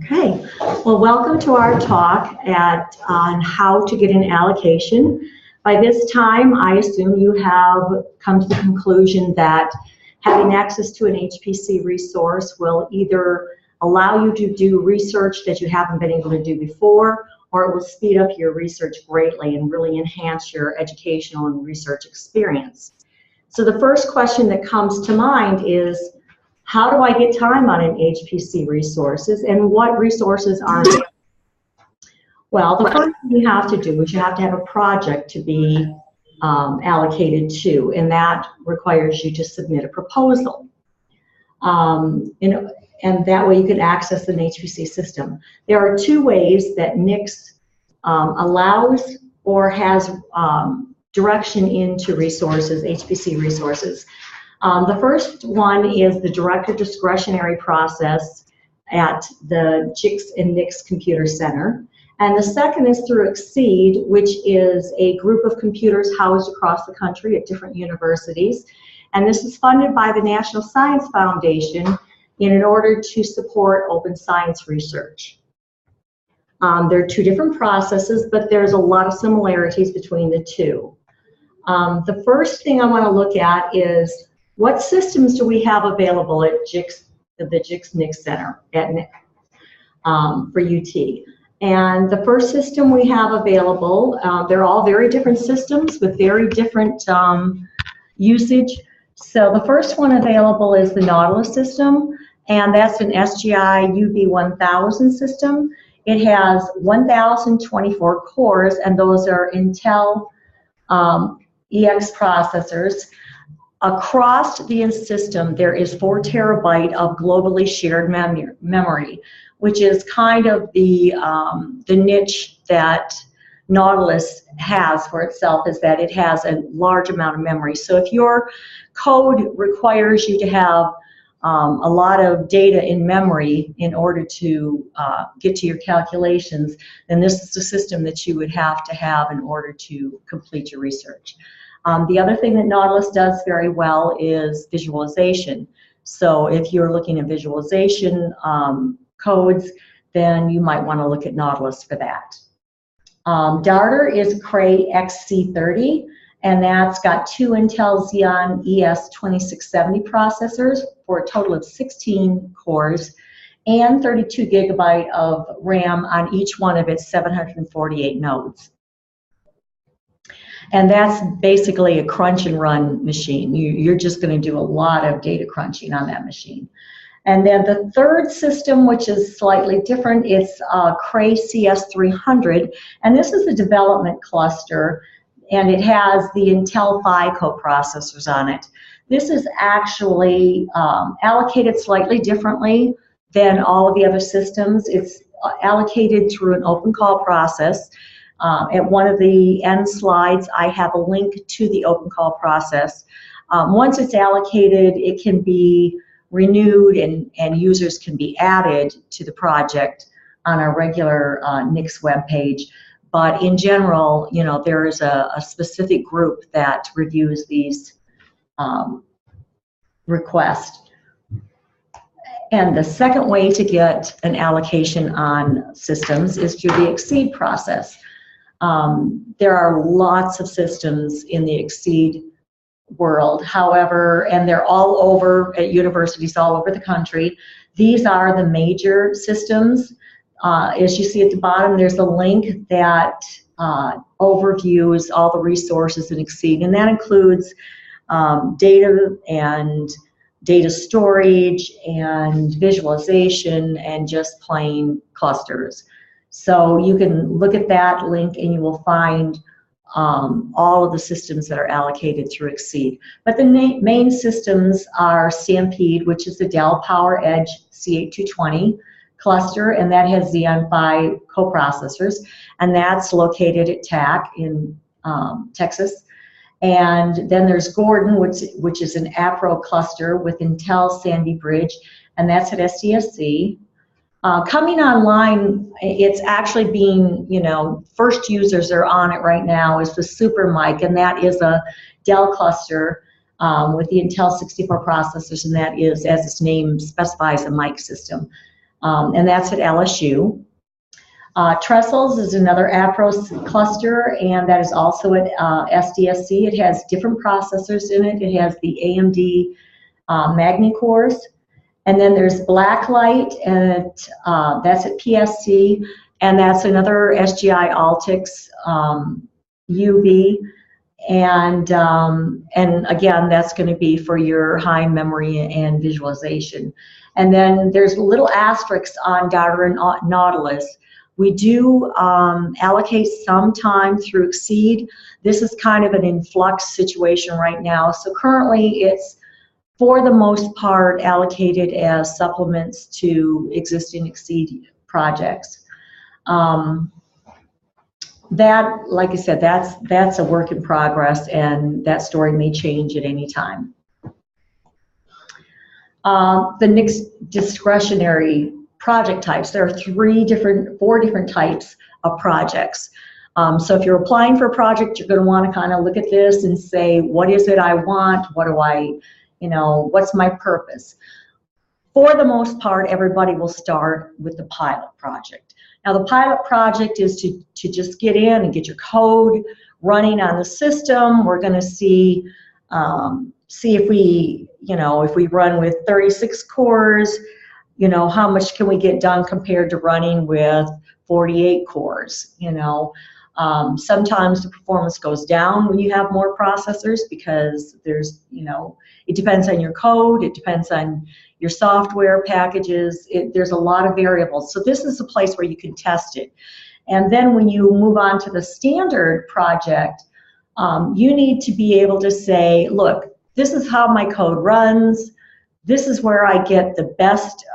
Okay, well, welcome to our talk on how to get an allocation. By this time, I assume you have come to the conclusion that having access to an HPC resource will either allow you to do research that you haven't been able to do before, or it will speed up your research greatly and really enhance your educational and research experience. So the first question that comes to mind is, how do I get time on an HPC resources, and what resources are there? Well, the first thing you have to do is you have to have a project to be allocated to, and that requires you to submit a proposal. And that way you can access an HPC system. There are two ways that NICS allows or has direction into resources, HPC resources. The first one is the director discretionary process at the XSEDE and NICS Computer Center. And the second is through XSEDE, which is a group of computers housed across the country at different universities. And this is funded by the National Science Foundation in order to support open science research. There are two different processes, but there's a lot of similarities between the two. The first thing I want to look at is, what systems do we have available at the XSEDE-NICS Center for UT? And the first system we have available, they're all very different systems with very different usage. So the first one available is the Nautilus system, and that's an SGI UV1000 system. It has 1,024 cores, and those are Intel EX processors. Across the system, there is 4 terabyte of globally shared memory, which is kind of the niche that Nautilus has for itself, is that it has a large amount of memory. So if your code requires you to have a lot of data in memory in order to get to your calculations, then this is the system that you would have to have in order to complete your research. The other thing that Nautilus does very well is visualization. So if you're looking at visualization codes, then you might want to look at Nautilus for that. Darter is Cray XC30, and that's got 2 Intel Xeon ES2670 processors for a total of 16 cores and 32 gigabyte of RAM on each one of its 748 nodes. And that's basically a crunch and run machine. You're just going to do a lot of data crunching on that machine. And then the third system, which is slightly different, it's Cray CS300, and this is the development cluster, and it has the Intel Phi coprocessors on it. This is actually allocated slightly differently than all of the other systems. It's allocated through an open call process. At one of the end slides, I have a link to the open call process. Once it's allocated, it can be renewed and users can be added to the project on our regular NICS webpage. But in general, you know, there is a specific group that reviews these requests. And the second way to get an allocation on systems is through the XSEDE process. There are lots of systems in the XSEDE world, however, and they're all over at universities all over the country. These are the major systems. As you see at the bottom, there's a link that overviews all the resources in XSEDE, and that includes data and data storage and visualization and just plain clusters. So you can look at that link and you will find all of the systems that are allocated through XSEDE. But the main systems are Stampede, which is the Dell PowerEdge C8220 cluster, and that has Xeon Phi coprocessors, and that's located at TAC in Texas. And then there's Gordon, which is an APRO cluster with Intel Sandy Bridge, and that's at SDSC. Coming online, it's actually being, you know, first users are on it right now is the SuperMic, and that is a Dell cluster with the Intel 64 processors, and that is, as its name specifies, a mic system. and that's at LSU. Trestles is another APROS cluster, and that is also at SDSC. It has different processors in it. It has the AMD Magni cores. And then there's Blacklight, and that's at PSC, and that's another SGI Altix UV. And again, that's going to be for your high memory and visualization. And then there's little asterisks on Darter and Nautilus. We do allocate some time through XSEDE. This is kind of an influx situation right now. So currently it's, for the most part, allocated as supplements to existing XSEDE projects. That, like I said, that's a work in progress, and that story may change at any time. The NICS discretionary project types. There are four different types of projects. So if you're applying for a project, you're going to want to kind of look at this and say, what is it I want? What do I, what's my purpose? For the most part, everybody will start with the pilot project. Now, the pilot project is to just get in and get your code running on the system. We're going to see if we, if we run with 36 cores, how much can we get done compared to running with 48 cores, Sometimes the performance goes down when you have more processors because there's, it depends on your code, it depends on your software packages, there's a lot of variables. So this is a place where you can test it. And then when you move on to the standard project, you need to be able to say, look, this is how my code runs. This is where I get the best,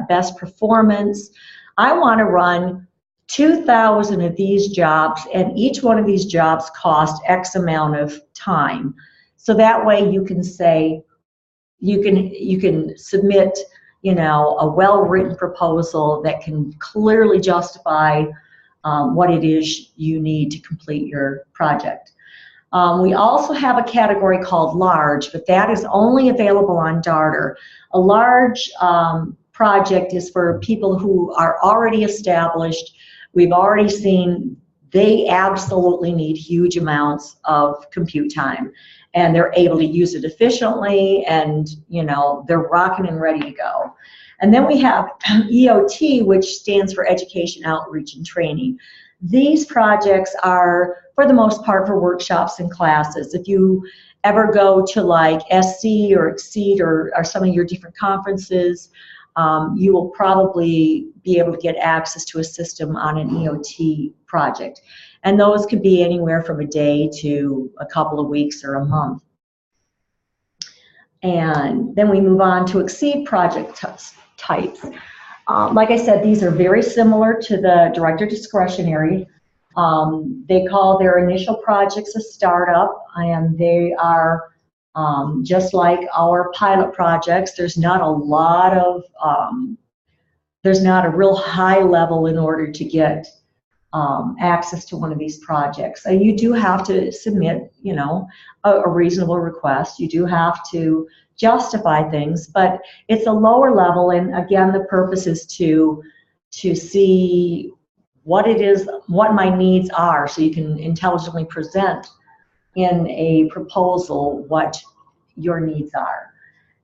best performance. I want to run 2,000 of these jobs, and each one of these jobs cost X amount of time. So that way you can say, you can submit, a well-written proposal that can clearly justify what it is you need to complete your project. We also have a category called large, but that is only available on Darter. A large project is for people who are already established. We've already seen they absolutely need huge amounts of compute time, and they're able to use it efficiently, and they're rocking and ready to go. And then we have EOT, which stands for Education, Outreach, and Training. These projects are, for the most part, for workshops and classes. If you ever go to like SC or XSEDE or some of your different conferences, you will probably be able to get access to a system on an EOT project. And those could be anywhere from a day to a couple of weeks or a month. And then we move on to XSEDE project types. Like I said, these are very similar to the director discretionary. They call their initial projects a startup, and they are just like our pilot projects. There's not a lot of, there's not a real high level in order to get access to one of these projects. So you do have to submit, a reasonable request. You do have to justify things, but it's a lower level, and again, the purpose is to see what it is, what my needs are, so you can intelligently present in a proposal what your needs are.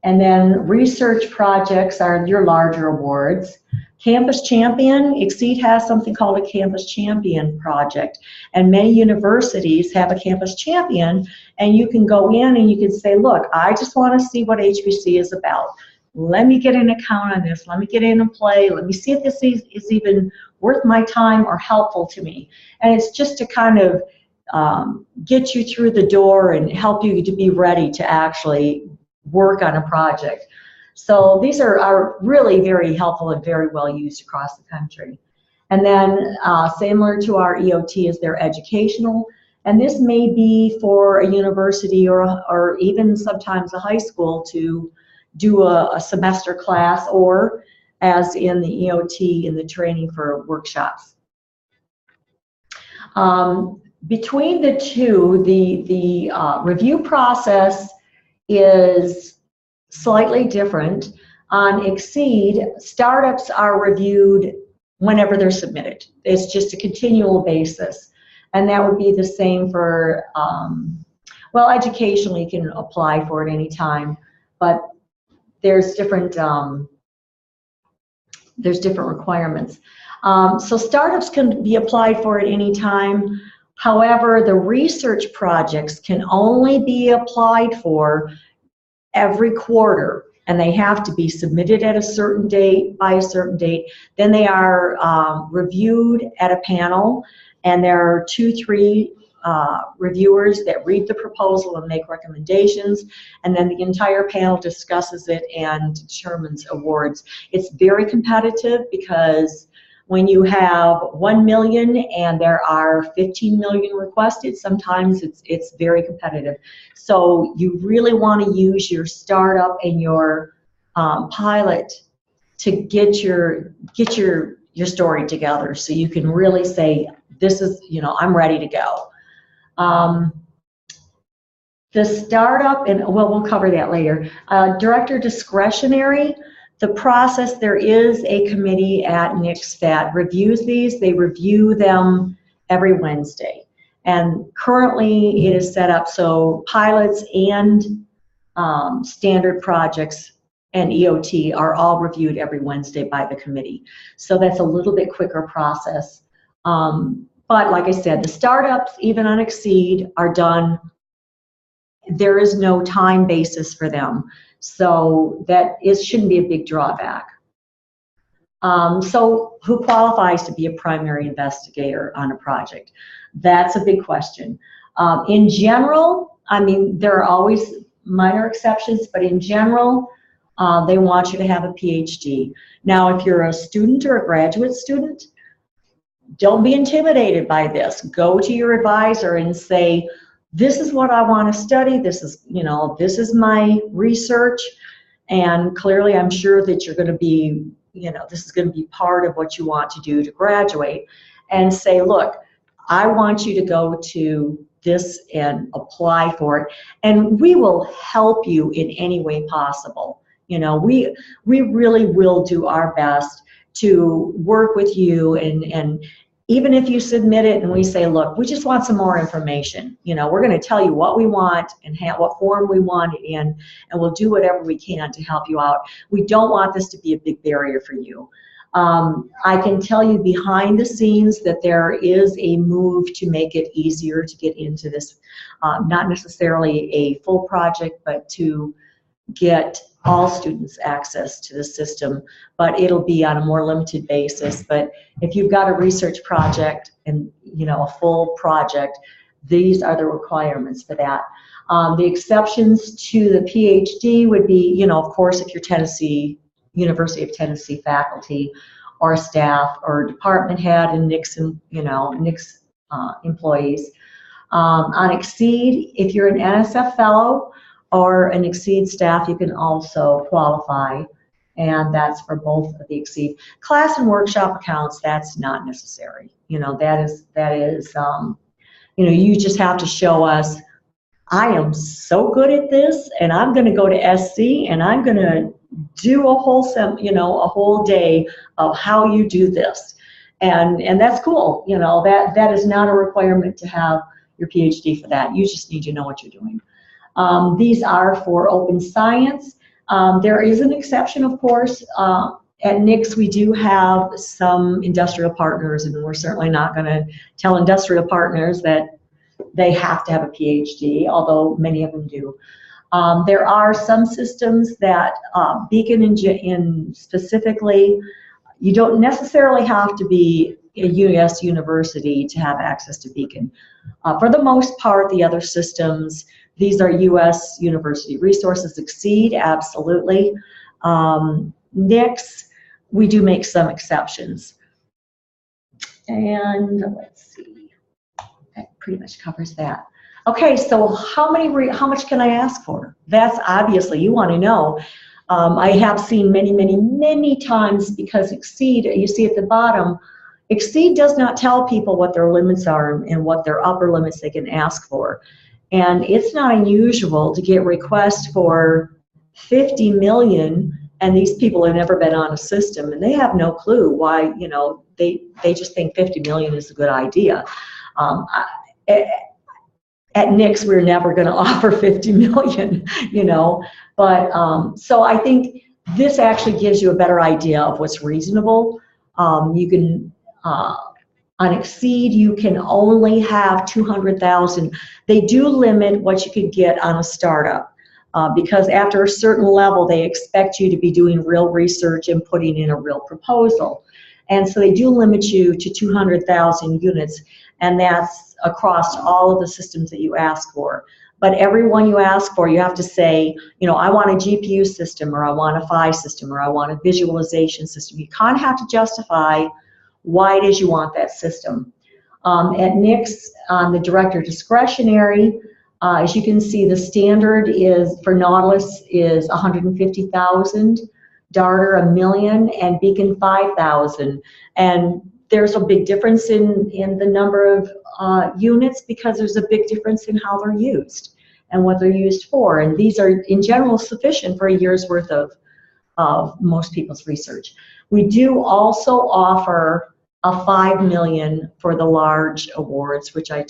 And then research projects are your larger awards. Campus Champion, XSEDE has something called a Campus Champion project, and many universities have a Campus Champion, and you can go in and you can say, look, I just want to see what HPC is about. Let me get an account on this. Let me get in and play. Let me see if this is even worth my time or helpful to me. And it's just to kind of get you through the door and help you to be ready to actually work on a project. So these are really very helpful and very well used across the country. And then similar to our EOT is their educational, and this may be for a university or even sometimes a high school to do a semester class, or as in the EOT, in the training for workshops. Between the two, the review process is slightly different. On XSEDE, startups are reviewed whenever they're submitted. It's just a continual basis. And that would be the same for, well, educationally, you can apply for it anytime, but there's different requirements. So startups can be applied for at any time. However, the research projects can only be applied for every quarter, and they have to be submitted at a certain date, by a certain date. Then they are reviewed at a panel, and there are 2-3 reviewers that read the proposal and make recommendations, and then the entire panel discusses it and determines awards. It's very competitive because when you have 1 million and there are 15 million requested, sometimes it's very competitive. So you really want to use your startup and your pilot to get your story together, so you can really say, this is, I'm ready to go. The startup, and well, we'll cover that later. Director discretionary, the process, there is a committee at NICS that reviews these. They review them every Wednesday. And currently it is set up so pilots and standard projects and EOT are all reviewed every Wednesday by the committee. So that's a little bit quicker process. But like I said, the startups, even on XSEDE, are done. There is no time basis for them. So that shouldn't be a big drawback. So who qualifies to be a primary investigator on a project? That's a big question. In general, I mean, there are always minor exceptions, but in general, they want you to have a PhD. Now, if you're a student or a graduate student, don't be intimidated by this. Go to your advisor and say, this is what I want to study. This is, this is my research. And clearly, I'm sure that you're going to be, this is going to be part of what you want to do to graduate. And say, look, I want you to go to this and apply for it. And we will help you in any way possible. We really will do our best to work with you, and even if you submit it and we say, look, we just want some more information, we're going to tell you what we want and what form we want it in, and we'll do whatever we can to help you out. We don't want this to be a big barrier for you. I can tell you behind the scenes that there is a move to make it easier to get into this, not necessarily a full project, but to get all students access to the system, but it'll be on a more limited basis. But if you've got a research project and a full project, these are the requirements for that. The exceptions to the PhD would be, of course, if you're University of Tennessee faculty or staff or department head and NICS, NICS employees. On XSEDE, if you're an NSF fellow or an XSEDE staff, you can also qualify, and that's for both of the XSEDE. Class and workshop accounts, that's not necessary. That is you just have to show us, I am so good at this, and I'm going to go to SC and I'm going to do a whole a whole day of how you do this, and that's cool. That is not a requirement to have your PhD for that. You just need to know what you're doing. These are for open science. There is an exception, of course. At NICS, we do have some industrial partners, and we're certainly not going to tell industrial partners that they have to have a PhD, although many of them do. There are some systems that Beacon in specifically, you don't necessarily have to be a U.S. university to have access to Beacon. For the most part, the other systems, these are U.S. university resources. XSEDE, absolutely. NICS, we do make some exceptions. And let's see, that pretty much covers that. Okay, so how much can I ask for? That's obviously, you want to know. I have seen many times, because XSEDE, you see at the bottom, XSEDE does not tell people what their limits are and what their upper limits they can ask for. And it's not unusual to get requests for 50 million And these people have never been on a system, and they have no clue why, you know, they just think 50 million is a good idea. At NICS, we're never going to offer 50 million, you know. But so I think this actually gives you a better idea of what's reasonable. You can, on XSEDE, you can only have 200,000. They do limit what you could get on a startup. Because after a certain level, they expect you to be doing real research and putting in a real proposal. And so they do limit you to 200,000 units, and that's across all of the systems that you ask for. But every one you ask for, you have to say, you know, I want a GPU system, or I want a PHY system, or I want a visualization system. You kind of have to justify why it is you want that system. At NICS, on the director discretionary, as you can see, the standard is for Nautilus is 150,000, Darter 1 million, and Beacon 5,000. And there's a big difference in the number of units, because there's a big difference in how they're used and what they're used for. And these are in general sufficient for a year's worth of most people's research. We do also offer a 5 million for the large awards, which I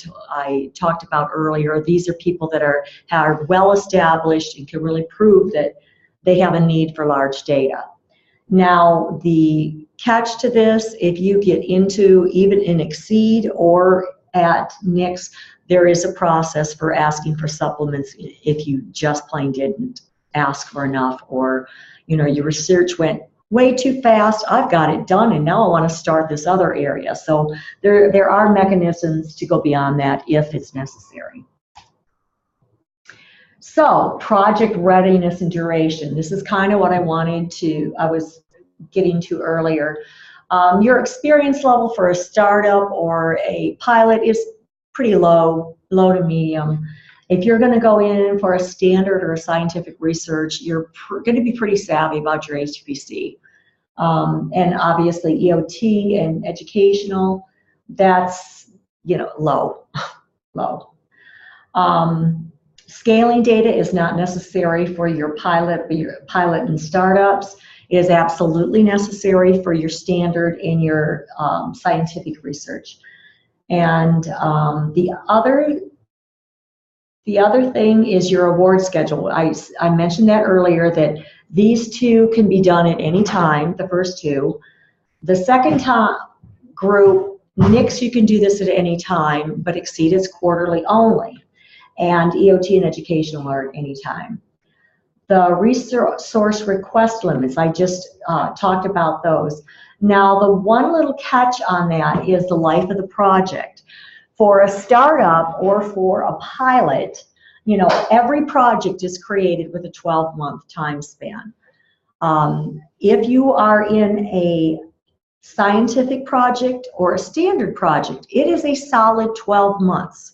talked about earlier. These are people that are well established and can really prove that they have a need for large data. Now, the catch to this, if you get into even in XSEDE or at NICS, there is a process for asking for supplements if you just plain didn't ask for enough, or you know, your research went way too fast, I've got it done, and now I want to start this other area. So there are mechanisms to go beyond that if it's necessary. So project readiness and duration. This is kind of what I was getting to earlier. Your experience level for a startup or a pilot is pretty low to medium. If you're going to go in for a standard or a scientific research, you're going to be pretty savvy about your HPC. And obviously EOT and educational, that's, you know, low. Scaling data is not necessary for your pilot and startups. It is absolutely necessary for your standard and your scientific research. And the other thing is your award schedule. I mentioned that earlier, that these two can be done at any time, the first two. The second time group, NICS, you can do this at any time, but XSEDE is quarterly only. And EOT and educational are at any time. The resource request limits, I just talked about those. Now, the one little catch on that is the life of the project. For a startup or for a pilot, you know, every project is created with a 12-month time span. If you are in a scientific project or a standard project, it is a solid 12 months.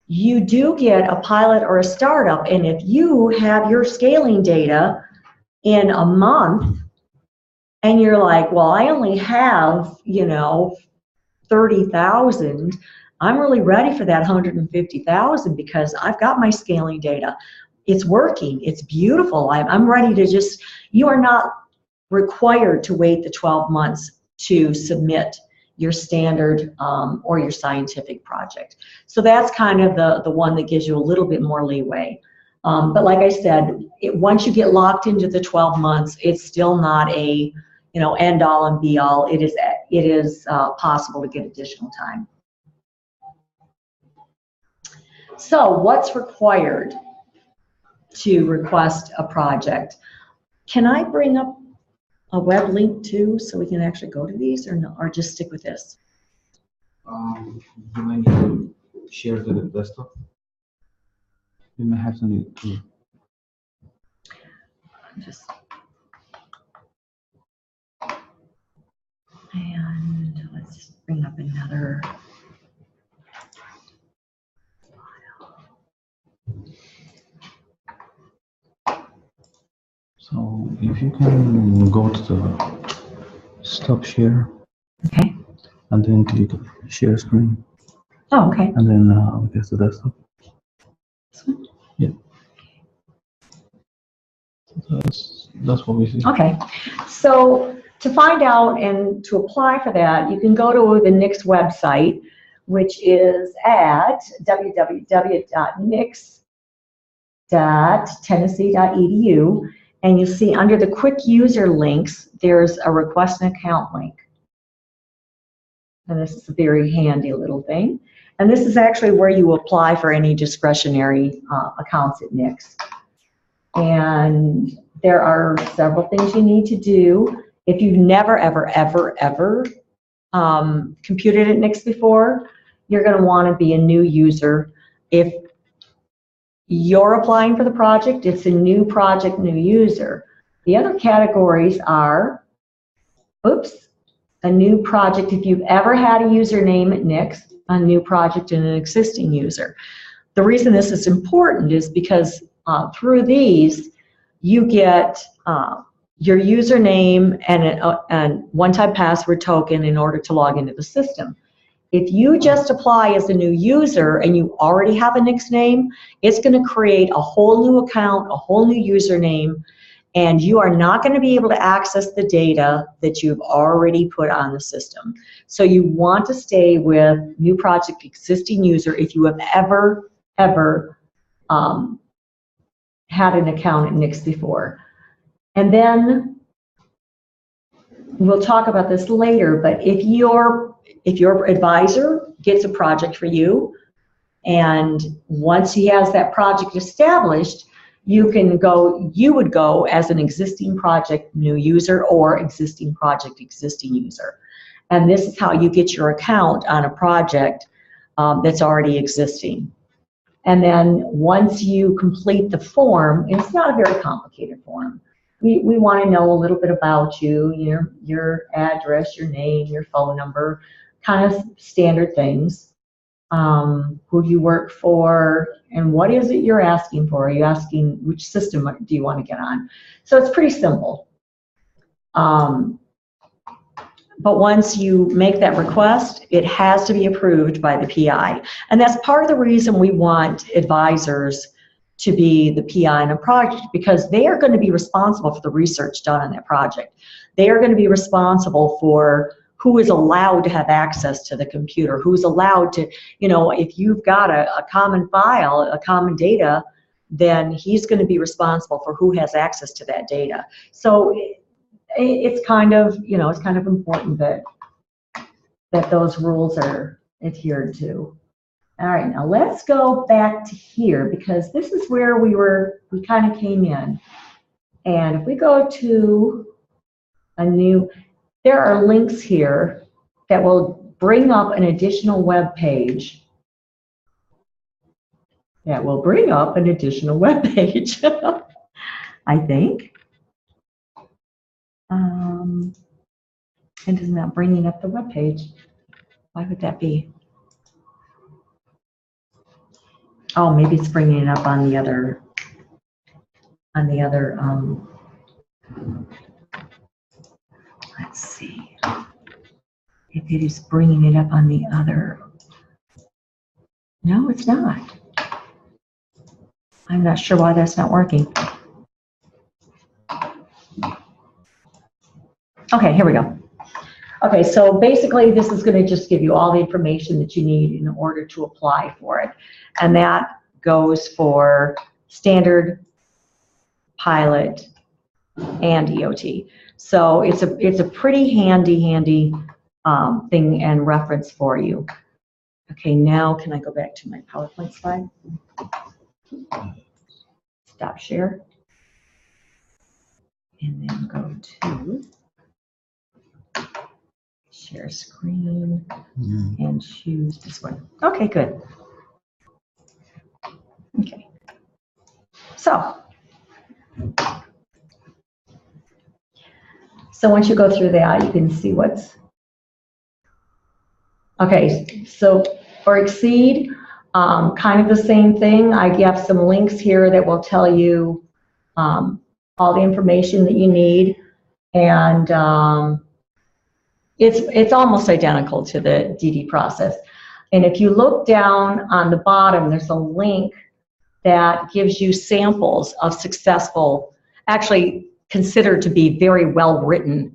You do get a pilot or a startup, and if you have your scaling data in a month, and you're like, well, I only have, you know, 30,000, I'm really ready for that 150,000 because I've got my scaling data. It's working, it's beautiful, I'm ready to just, you are not required to wait the 12 months to submit your standard or your scientific project. So that's kind of the one that gives you a little bit more leeway. But like I said, once you get locked into the 12 months, it's still not a, you know, end all and be all. It is possible to get additional time. So what's required to request a project? Can I bring up a web link too, so we can actually go to these, or no, or just stick with this? You may need to share to the desktop. You may have to need to. And let's bring up another file. So if you can go to the stop share. Okay. And then click share screen. Oh, okay. And then there's the desktop. Yeah. That's what we see. Okay, so to find out and to apply for that, you can go to the NICS website, which is at www.nics.tennessee.edu, and you see under the quick user links, there's a request an account link. And this is a very handy little thing. And this is actually where you apply for any discretionary accounts at NICS. And there are several things you need to do. If you've never, ever, ever, ever computed at NICS before, you're going to want to be a new user. If you're applying for the project, it's a new project, new user. The other categories are, a new project if you've ever had a username at NICS, a new project, and an existing user. The reason this is important is because through these, you get your username and a one-time password token in order to log into the system. If you just apply as a new user and you already have a NICS name, it's going to create a whole new account, a whole new username, and you are not going to be able to access the data that you've already put on the system. So you want to stay with new project, existing user if you have ever had an account at NICS before. And then we'll talk about this later, but if your advisor gets a project for you, and once he has that project established, you would go as an existing project new user or existing project existing user. And this is how you get your account on a project that's already existing. And then once you complete the form, and it's not a very complicated form, we want to know a little bit about you, your address, your name, your phone number, kind of standard things. Who you work for, and what is it you're asking for? Are you asking which system do you want to get on? So it's pretty simple. But once you make that request, it has to be approved by the PI. And that's part of the reason we want advisors to be the PI in a project, because they are going to be responsible for the research done on that project. They are going to be responsible for who is allowed to have access to the computer, who's allowed to, if you've got a common file, a common data, then he's going to be responsible for who has access to that data. So it's kind of, it's kind of important that those rules are adhered to. All right, now let's go back to here, because this is where we kind of came in. And if we go to there are links here that will bring up an additional web page. I think. And it's not bringing up the web page. Why would that be? Oh, maybe it's bringing it up on the other. Let's see if it is bringing it up on the other. No, it's not. I'm not sure why that's not working. Okay, here we go. Okay, so basically this is going to just give you all the information that you need in order to apply for it. And that goes for standard, pilot, and EOT. So it's a pretty handy thing and reference for you. Okay, now can I go back to my PowerPoint slide? Stop share. And then go to share screen and choose this one. Okay, good. Okay. So once you go through that, you can see what's. Okay, so for XSEDE, kind of the same thing. I have some links here that will tell you all the information that you need, and it's almost identical to the DD process. And if you look down on the bottom, there's a link that gives you samples of successful. Actually, considered to be very well written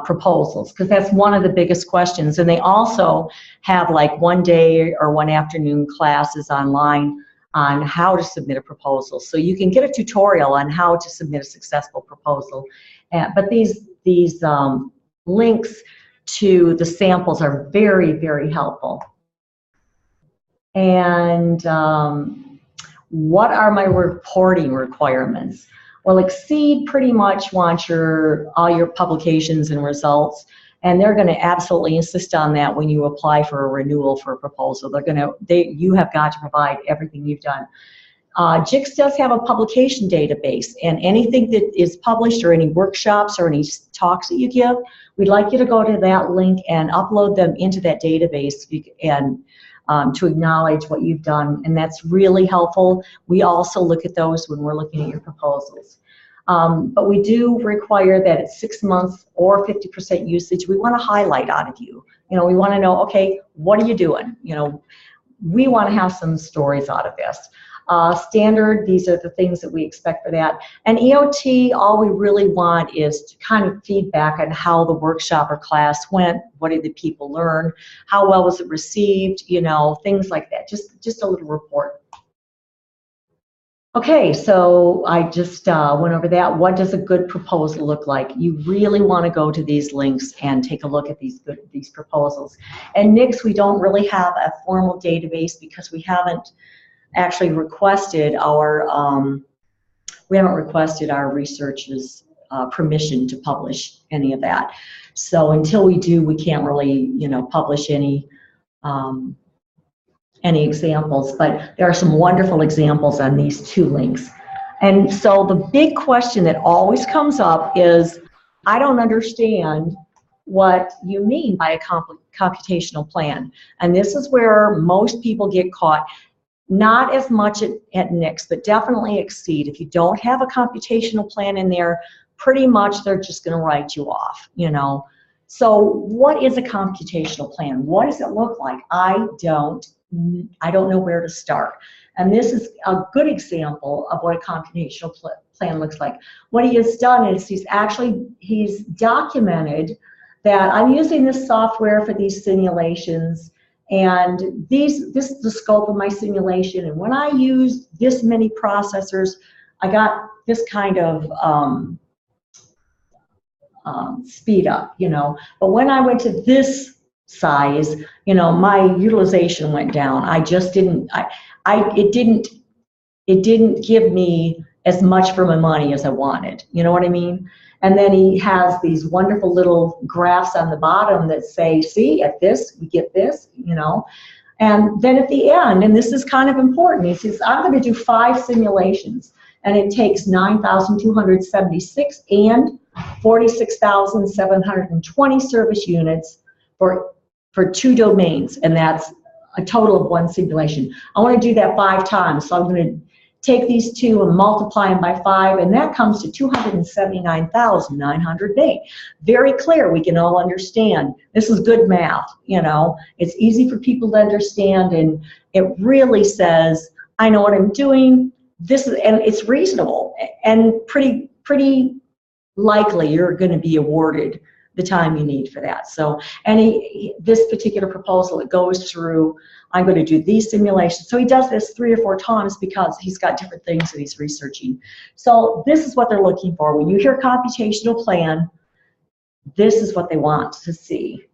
proposals, because that's one of the biggest questions. And they also have like one day or one afternoon classes online on how to submit a proposal. So you can get a tutorial on how to submit a successful proposal. But these links to the samples are very, very helpful. And what are my reporting requirements? Well, XSEDE pretty much wants all your publications and results, and they're going to absolutely insist on that when you apply for a renewal for a proposal. You have got to provide everything you've done. JICS does have a publication database, and anything that is published or any workshops or any talks that you give, we'd like you to go to that link and upload them into that database and to acknowledge what you've done, and that's really helpful. We also look at those when we're looking at your proposals. But we do require that it's 6 months or 50% usage. We want to highlight out of you. You know, we want to know, okay, what are you doing? You know, we want to have some stories out of this. Standard, these are the things that we expect for that. And EOT, all we really want is to kind of feedback on how the workshop or class went, what did the people learn, how well was it received, you know, things like that, just a little report. Okay, so I just went over that. What does a good proposal look like? You really want to go to these links and take a look at these proposals. And NICS, we don't really have a formal database because we haven't actually requested our researchers' permission to publish any of that. So until we do, we can't really, you know, publish any examples. But there are some wonderful examples on these two links. And so the big question that always comes up is, I don't understand what you mean by a computational plan. And this is where most people get caught. Not as much at NICS, but definitely XSEDE. If you don't have a computational plan in there, pretty much they're just going to write you off, you know. So what is a computational plan? What does it look like? I don't know where to start. And this is a good example of what a computational plan looks like. What he has done is he's documented that I'm using this software for these simulations, and this is the scope of my simulation, and when I used this many processors, I got this kind of speed up, you know. But when I went to this size, you know, my utilization went down. It didn't give me as much for my money as I wanted. You know what I mean? And then he has these wonderful little graphs on the bottom that say, see, at this, we get this, you know. And then at the end, and this is kind of important, he says, I'm going to do 5 simulations. And it takes 9,276 and 46,720 service units for 2 domains. And that's a total of 1 simulation. I want to do that 5 times. So I'm going to take these 2 and multiply them by 5, and that comes to 279,908. Very clear, we can all understand. This is good math, you know. It's easy for people to understand, and it really says, I know what I'm doing. And it's reasonable, and pretty likely you're going to be awarded the time you need for that. So, this particular proposal, it goes through, I'm going to do these simulations. So he does this 3 or 4 times because he's got different things that he's researching. So this is what they're looking for. When you hear computational plan, this is what they want to see.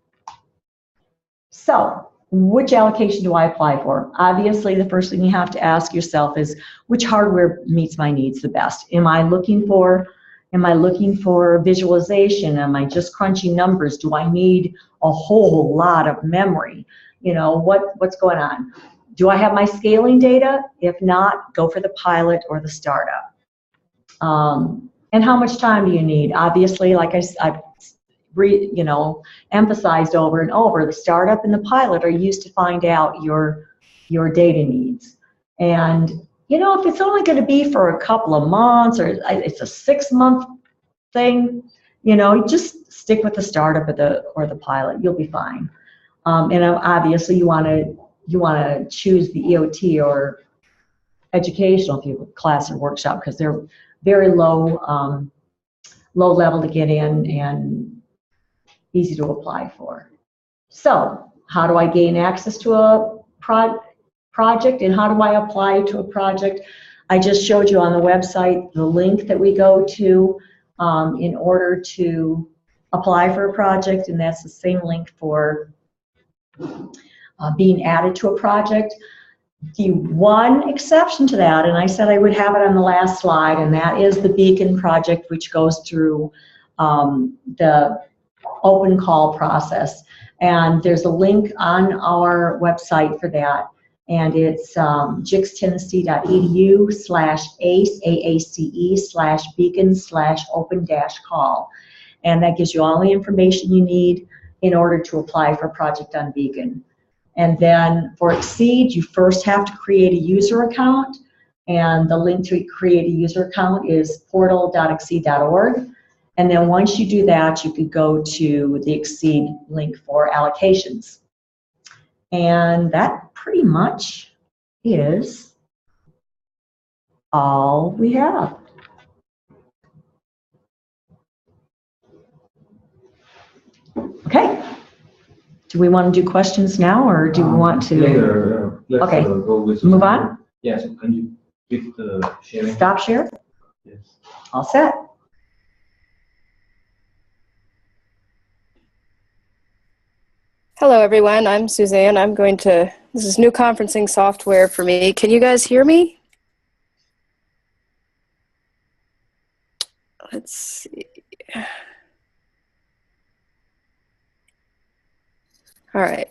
So which allocation do I apply for? Obviously, the first thing you have to ask yourself is, which hardware meets my needs the best? Am I looking for visualization? Am I just crunching numbers? Do I need a whole lot of memory? You know, what's going on? Do I have my scaling data? If not, go for the pilot or the startup. And how much time do you need? Obviously, like I've emphasized over and over, the startup and the pilot are used to find out your data needs. And you know, if it's only going to be for a couple of months, or it's a 6-month thing, you know, just stick with the startup or the pilot. You'll be fine. And obviously, you want to choose the EOT or educational, if you have a class or workshop, because they're very low low level to get in and easy to apply for. So how do I gain access to a project, and how do I apply to a project? I just showed you on the website the link that we go to in order to apply for a project, and that's the same link for being added to a project. The one exception to that, and I said I would have it on the last slide, and that is the Beacon project, which goes through the open call process. And there's a link on our website for that, and it's jixtennessee.edu/AACE/beacon/open-call. And that gives you all the information you need in order to apply for a project on Beacon. And then for XSEDE, you first have to create a user account, and the link to create a user account is portal.xsede.org. And then once you do that, you could go to the XSEDE link for allocations. And that pretty much is all we have. Okay. Do we want to do questions now, or do we want to? Later, let's okay. Go with move on? Yes, can you hit the sharing? Stop share? Yes. All set. Hello everyone, I'm Suzanne. This is new conferencing software for me. Can you guys hear me? Let's see. All right.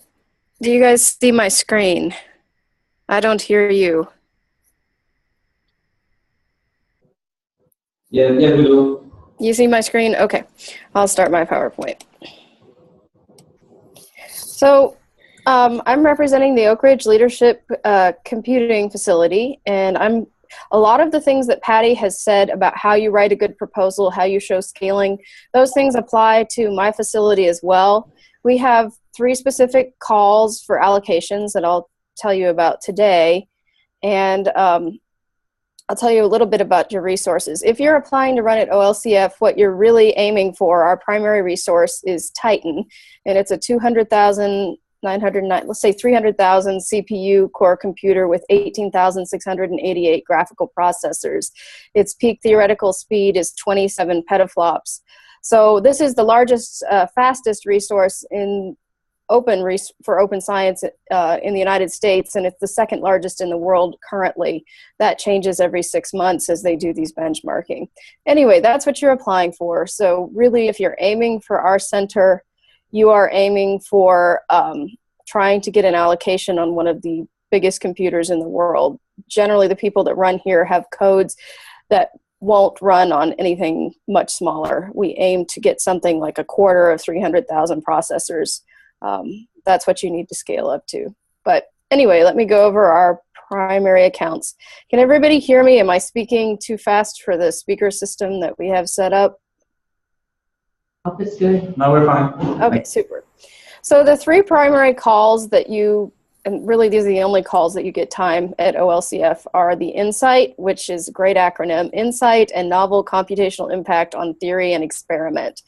Do you guys see my screen? I don't hear you. Yeah, we do. You see my screen? Okay. I'll start my PowerPoint. So I'm representing the Oak Ridge Leadership Computing Facility, and a lot of the things that Patti has said about how you write a good proposal, how you show scaling, those things apply to my facility as well. We have 3 specific calls for allocations that I'll tell you about today, and I'll tell you a little bit about your resources. If you're applying to run at OLCF, what you're really aiming for, our primary resource is Titan, and it's a 200,909, let's say 300,000 CPU core computer with 18,688 graphical processors. Its peak theoretical speed is 27 petaflops. So this is the largest, fastest resource in for open science in the United States, and it's the 2nd largest in the world currently. That changes every 6 months as they do these benchmarking. Anyway, that's what you're applying for. So really, if you're aiming for our center, you are aiming for trying to get an allocation on one of the biggest computers in the world. Generally, the people that run here have codes that won't run on anything much smaller. We aim to get something like a quarter of 300,000 processors. That's what you need to scale up to. But anyway, let me go over our primary accounts. Can everybody hear me? Am I speaking too fast for the speaker system that we have set up? Hope it's good. No, we're fine. Okay, super. So the 3 primary calls that and really these are the only calls that you get time at OLCF, are the INCITE, which is a great acronym, INCITE and Novel Computational Impact on Theory and Experiment.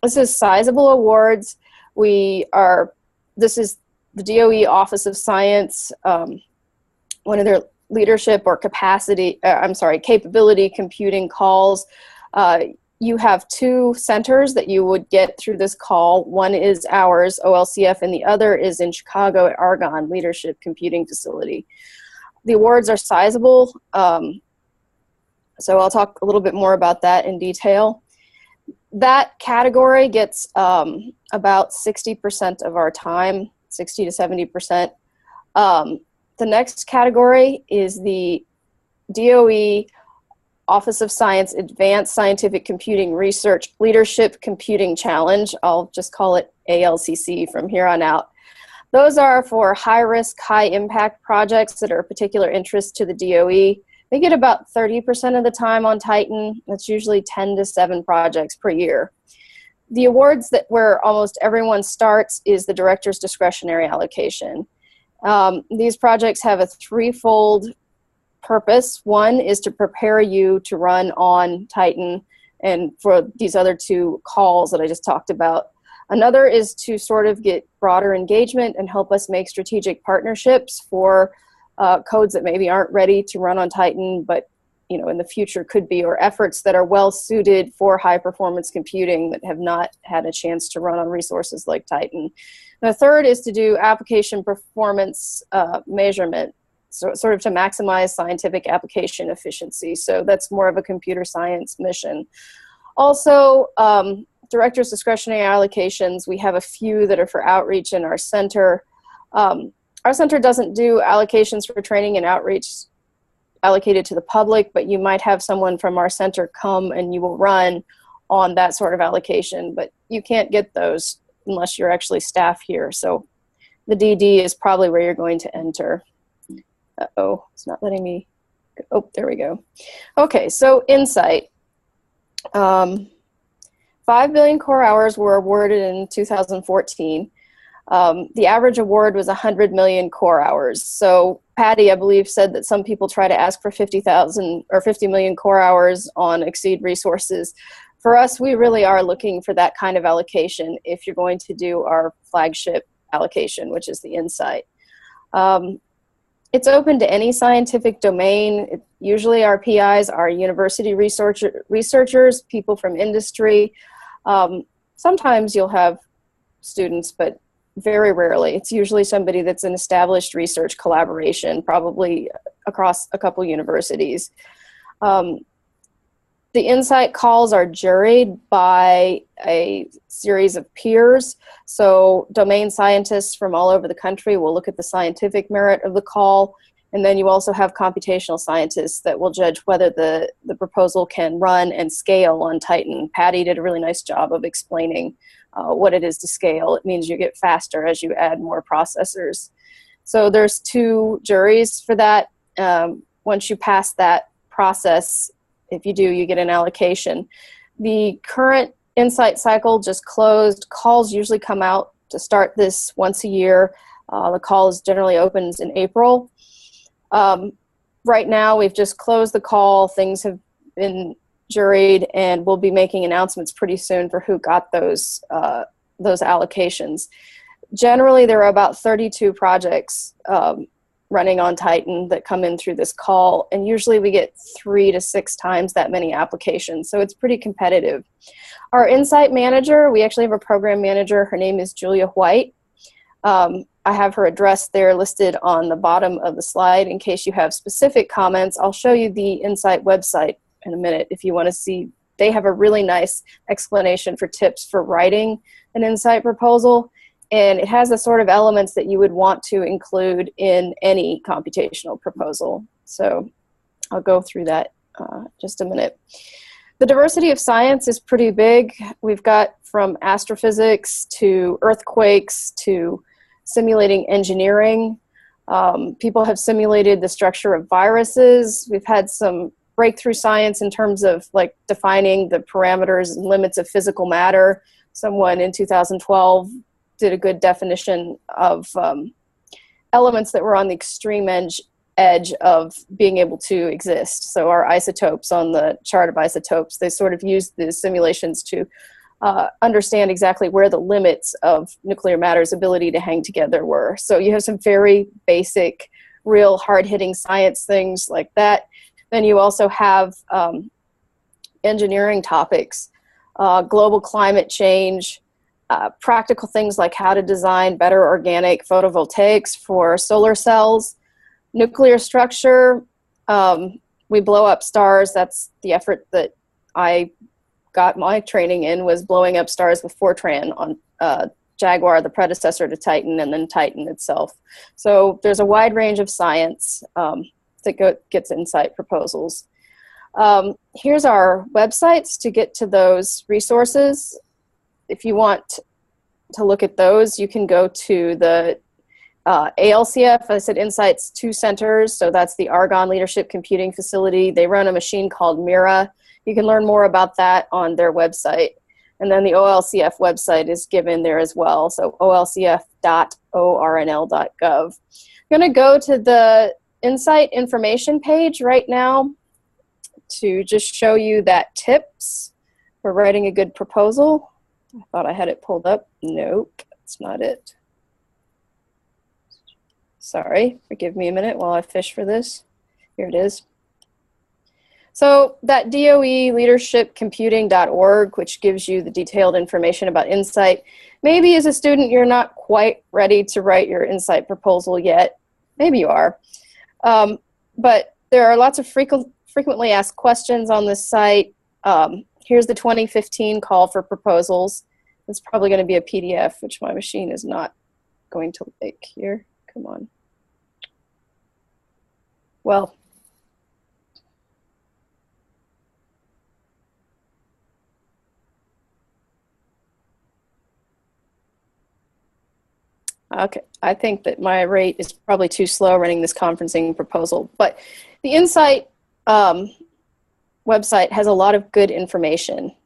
This is sizable awards. This is the DOE Office of Science, one of their leadership or capability computing calls. You have 2 centers that you would get through this call. One is ours, OLCF, and the other is in Chicago at Argonne Leadership Computing Facility. The awards are sizable, so I'll talk a little bit more about that in detail. That category gets about 60% of our time, 60 to 70%. The next category is the DOE Office of Science Advanced Scientific Computing Research Leadership Computing Challenge. I'll just call it ALCC from here on out. Those are for high-risk, high-impact projects that are of particular interest to the DOE. They get about 30% of the time on Titan. That's usually 10 to 7 projects per year. The awards where almost everyone starts is the director's discretionary allocation. These projects have a 3-fold purpose. One is to prepare you to run on Titan and for these other two calls that I just talked about. Another is to sort of get broader engagement and help us make strategic partnerships for codes that maybe aren't ready to run on Titan, but in the future could be, or efforts that are well suited for high performance computing that have not had a chance to run on resources like Titan. And the third is to do application performance measurement, so sort of to maximize scientific application efficiency. So that's more of a computer science mission. Also, director's discretionary allocations, we have a few that are for outreach in our center. Our center doesn't do allocations for training and outreach allocated to the public, but you might have someone from our center come and you will run on that sort of allocation, but you can't get those unless you're actually staff here. So the DD is probably where you're going to enter. Uh-oh, it's not letting me, oh, there we go. Okay, so INCITE. 5 billion core hours were awarded in 2014. The average award was 100 million core hours. So Patti, I believe, said that some people try to ask for 50,000 or 50 million core hours on XSEDE resources. For us, we really are looking for that kind of allocation if you're going to do our flagship allocation, which is the INCITE. It's open to any scientific domain. Usually our PIs are university researchers, people from industry. Sometimes you'll have students, but very rarely. It's usually somebody that's an established research collaboration, probably across a couple universities. The INCITE calls are juried by a series of peers. So domain scientists from all over the country will look at the scientific merit of the call. And then you also have computational scientists that will judge whether the proposal can run and scale on Titan. Patti did a really nice job of explaining what it is to scale. It means you get faster as you add more processors. So there's 2 juries for that. Once you pass that process, if you do, you get an allocation. The current INCITE cycle just closed. Calls usually come out to start this once a year. The call is generally opens in April. Right now, we've just closed the call. Things have been juried, and we'll be making announcements pretty soon for who got those allocations. Generally, there are about 32 projects running on Titan that come in through this call, and usually we get 3 to 6 times that many applications, so it's pretty competitive. Our INCITE manager, we actually have a program manager. Her name is Julia White. I have her address there listed on the bottom of the slide in case you have specific comments. I'll show you the INCITE website in a minute if you want to see. They have a really nice explanation for tips for writing an INCITE proposal, and it has the sort of elements that you would want to include in any computational proposal. So I'll go through that just a minute. The diversity of science is pretty big. We've got from astrophysics to earthquakes to simulating engineering. People have simulated the structure of viruses. We've had some breakthrough science in terms of like defining the parameters and limits of physical matter. Someone in 2012 did a good definition of elements that were on the extreme edge of being able to exist. So our isotopes on the chart of isotopes, they sort of used the simulations to understand exactly where the limits of nuclear matter's ability to hang together were. So you have some very basic, real hard-hitting science things like that. Then you also have engineering topics, global climate change, practical things like how to design better organic photovoltaics for solar cells, nuclear structure. We blow up stars. That's the effort that I got my training in, was blowing up stars with Fortran on Jaguar, the predecessor to Titan, and then Titan itself. So there's a wide range of science that gets INCITE proposals. Here's our websites to get to those resources. If you want to look at those, you can go to the ALCF. I said INCITE's 2 centers, so that's the Argonne Leadership Computing Facility. They run a machine called Mira. You can learn more about that on their website. And then the OLCF website is given there as well, so olcf.ornl.gov. I'm going to go to the INCITE information page right now to just show you that tips for writing a good proposal. I thought I had it pulled up. Nope, that's not it. Sorry, forgive me a minute while I fish for this. Here it is. So that DOE leadershipcomputing.org, which gives you the detailed information about INCITE. Maybe as a student you're not quite ready to write your INCITE proposal yet. Maybe you are. But there are lots of frequently asked questions on this site. Here's the 2015 call for proposals. It's probably going to be a PDF, which my machine is not going to like here. Come on. Well, okay, I think that my rate is probably too slow running this conferencing proposal, but the INCITE website has a lot of good information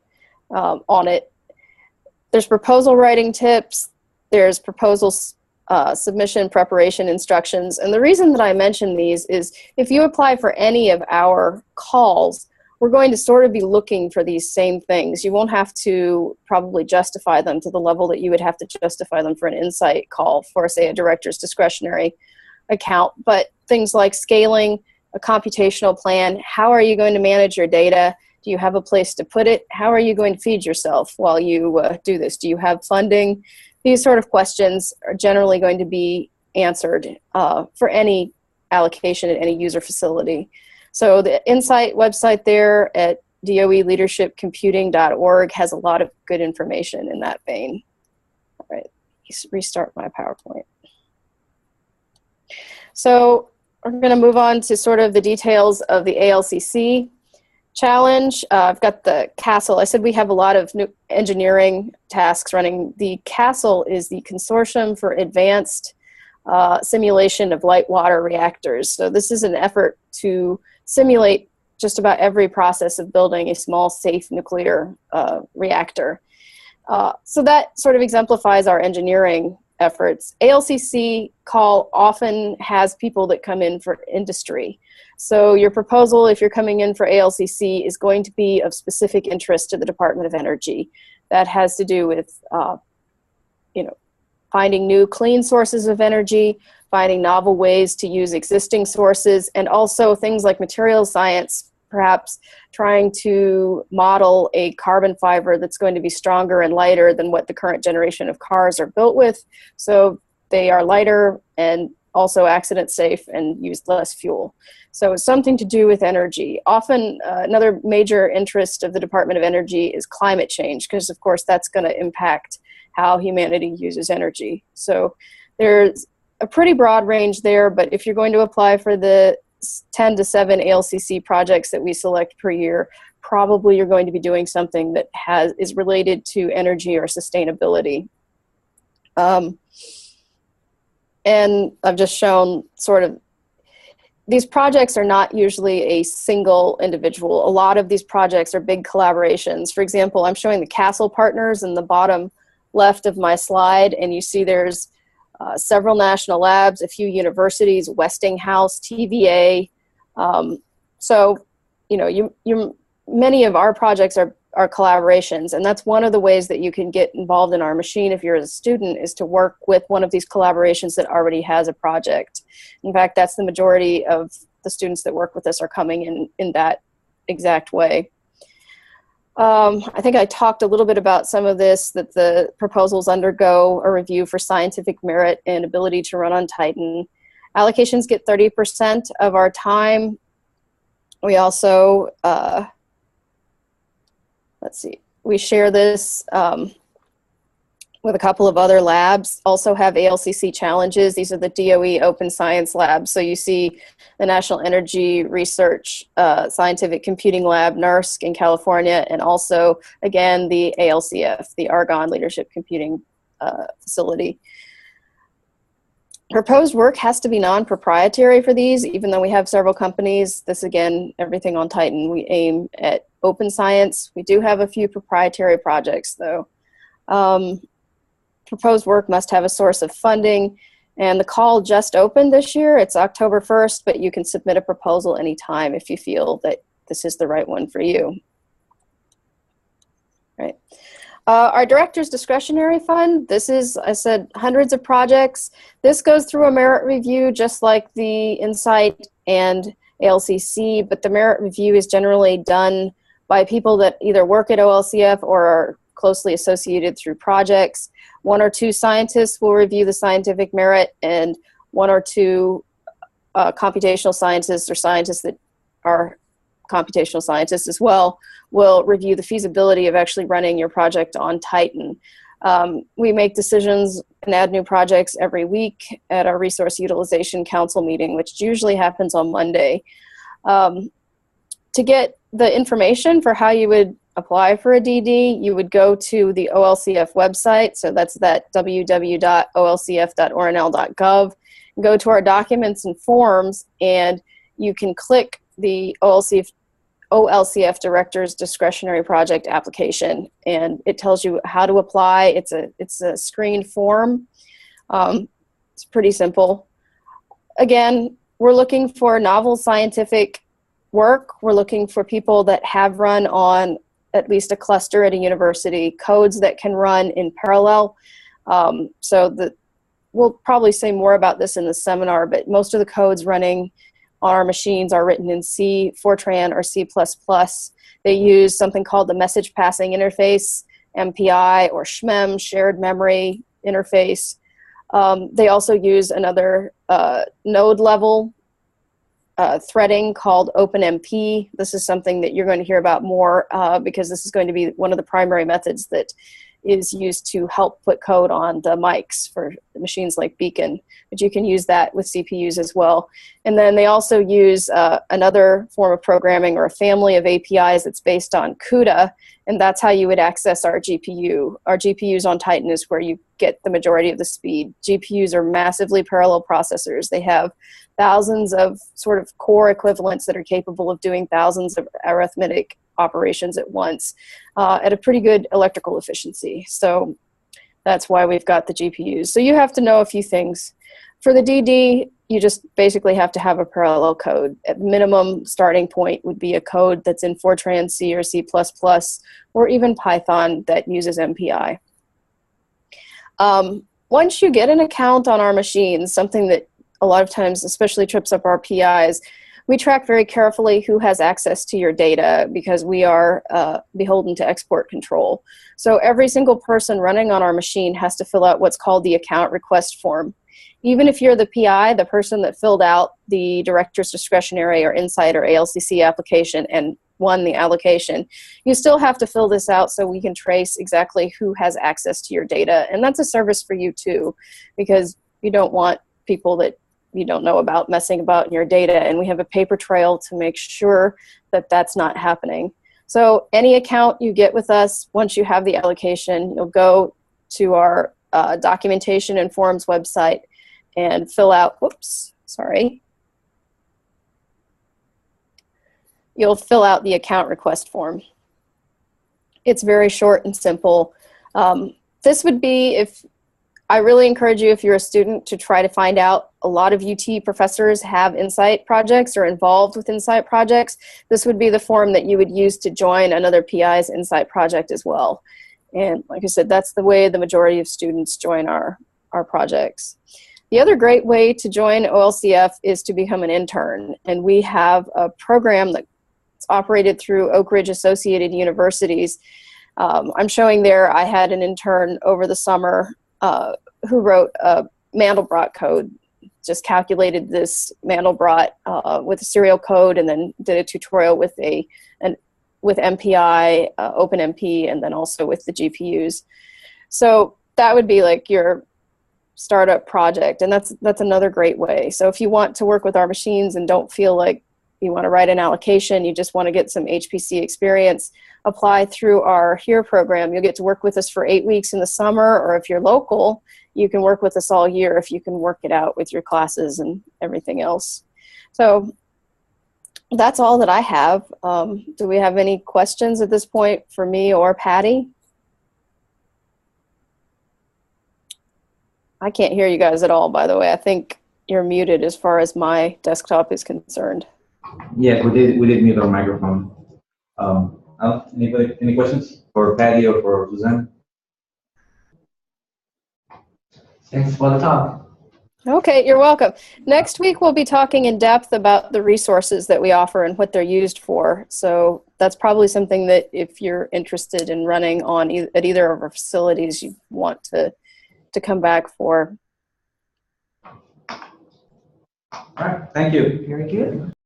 on it. There's proposal writing tips, there's proposals submission preparation instructions, and the reason that I mention these is if you apply for any of our calls, we're going to sort of be looking for these same things. You won't have to probably justify them to the level that you would have to justify them for an INCITE call for, say, a director's discretionary account, but things like scaling, a computational plan, how are you going to manage your data? Do you have a place to put it? How are you going to feed yourself while you do this? Do you have funding? These sort of questions are generally going to be answered for any allocation at any user facility. So the INCITE website there at DOEleadershipcomputing.org has a lot of good information in that vein. All right, restart my PowerPoint. So we're going to move on to sort of the details of the ALCC challenge. I've got the CASTLE. I said we have a lot of new engineering tasks running. The CASTLE is the Consortium for Advanced Simulation of Light Water Reactors. So this is an effort to simulate just about every process of building a small, safe nuclear reactor. So that sort of exemplifies our engineering efforts. ALCC call often has people that come in for industry. So your proposal, if you're coming in for ALCC, is going to be of specific interest to the Department of Energy. That has to do with finding new clean sources of energy, finding novel ways to use existing sources, and also things like materials science, perhaps trying to model a carbon fiber that's going to be stronger and lighter than what the current generation of cars are built with. So they are lighter and also accident safe and use less fuel. So it's something to do with energy. Often another major interest of the Department of Energy is climate change, because of course that's going to impact how humanity uses energy. So there's a pretty broad range there, but if you're going to apply for the 10 to 7 ALCC projects that we select per year, probably you're going to be doing something that is related to energy or sustainability. And I've just shown sort of, these projects are not usually a single individual. A lot of these projects are big collaborations. For example, I'm showing the CASTLE partners in the bottom left of my slide, and you see there's several national labs, a few universities, Westinghouse, TVA. So, many of our projects are collaborations, and that's one of the ways that you can get involved in our machine if you're a student, is to work with one of these collaborations that already has a project. In fact, that's the majority of the students that work with us are coming in that exact way. I think I talked a little bit about some of this, that the proposals undergo a review for scientific merit and ability to run on Titan. Allocations get 30% of our time. We also, we share this with a couple of other labs, also have ALCC challenges. These are the DOE Open Science Labs. So you see the National Energy Research Scientific Computing Lab, NERSC in California, and also, again, the ALCF, the Argonne Leadership Computing Facility. Proposed work has to be non-proprietary for these, even though we have several companies. This, again, everything on Titan. We aim at open science. We do have a few proprietary projects, though. Proposed work must have a source of funding, and the call just opened this year. It's October 1st, but you can submit a proposal anytime if you feel that this is the right one for you. Right. Our director's discretionary fund, this is, I said, hundreds of projects. This goes through a merit review just like the INCITE and ALCC, but the merit review is generally done by people that either work at OLCF or are closely associated through projects. 1 or 2 scientists will review the scientific merit, and 1 or 2 computational scientists or scientists that are computational scientists as well will review the feasibility of actually running your project on Titan. We make decisions and add new projects every week at our Resource Utilization Council meeting, which usually happens on Monday. To get the information for how you would apply for a DD, you would go to the OLCF website, so that's that www.olcf.ornl.gov, and go to our documents and forms, and you can click the OLCF Director's Discretionary Project Application, and it tells you how to apply. It's a screened form. It's pretty simple. Again, we're looking for novel scientific work. We're looking for people that have run on at least a cluster at a university, codes that can run in parallel. We'll probably say more about this in the seminar, but most of the codes running on our machines are written in C, Fortran, or C++. They use something called the Message Passing Interface, MPI, or SHMEM, Shared Memory Interface. They also use another node level threading called OpenMP. This is something that you're going to hear about more because this is going to be one of the primary methods that is used to help put code on the mics for machines like Beacon, but you can use that with CPUs as well. And then they also use another form of programming or a family of APIs that's based on CUDA, and that's how you would access our GPU. Our GPUs on Titan is where you get the majority of the speed. GPUs are massively parallel processors. They have thousands of sort of core equivalents that are capable of doing thousands of arithmetic operations at once at a pretty good electrical efficiency. So that's why we've got the GPUs. So you have to know a few things. For the DD, you just basically have to have a parallel code. At minimum starting point would be a code that's in Fortran, C, or C++, or even Python that uses MPI. Once you get an account on our machines, something that a lot of times especially trips up our PIs, we track very carefully who has access to your data because we are beholden to export control. So every single person running on our machine has to fill out what's called the account request form. Even if you're the PI, the person that filled out the Director's Discretionary or INCITE or ALCC application and won the allocation, you still have to fill this out so we can trace exactly who has access to your data. And that's a service for you too, because you don't want people that you don't know about messing about in your data, and we have a paper trail to make sure that that's not happening. So any account you get with us, once you have the allocation, you'll go to our documentation and forums website and fill out, you'll fill out the account request form. It's very short and simple. This would be, I really encourage you, if you're a student, to try to find out. A lot of UT professors have INCITE projects or involved with INCITE projects. This would be the form that you would use to join another PI's INCITE project as well. And like I said, that's the way the majority of students join our projects. The other great way to join OLCF is to become an intern. And we have a program that's operated through Oak Ridge Associated Universities. I'm showing there, I had an intern over the summer who wrote a Mandelbrot code, just calculated this Mandelbrot with a serial code, and then did a tutorial with with MPI, OpenMP, and then also with the GPUs. So that would be like your startup project, and that's another great way. So if you want to work with our machines and don't feel like you want to write an allocation, you just want to get some HPC experience, apply through our HERE program. You'll get to work with us for 8 weeks in the summer, or if you're local, you can work with us all year if you can work it out with your classes and everything else. So that's all that I have. Do we have any questions at this point for me or Patti? I can't hear you guys at all, by the way. I think you're muted as far as my desktop is concerned. Yeah, we did mute our microphone. Anybody, any questions for Patti or for Suzanne? Thanks for the talk. Okay, you're welcome. Next week, we'll be talking in depth about the resources that we offer and what they're used for. So that's probably something that if you're interested in running on at either of our facilities, you want to come back for. All right, thank you. Very good.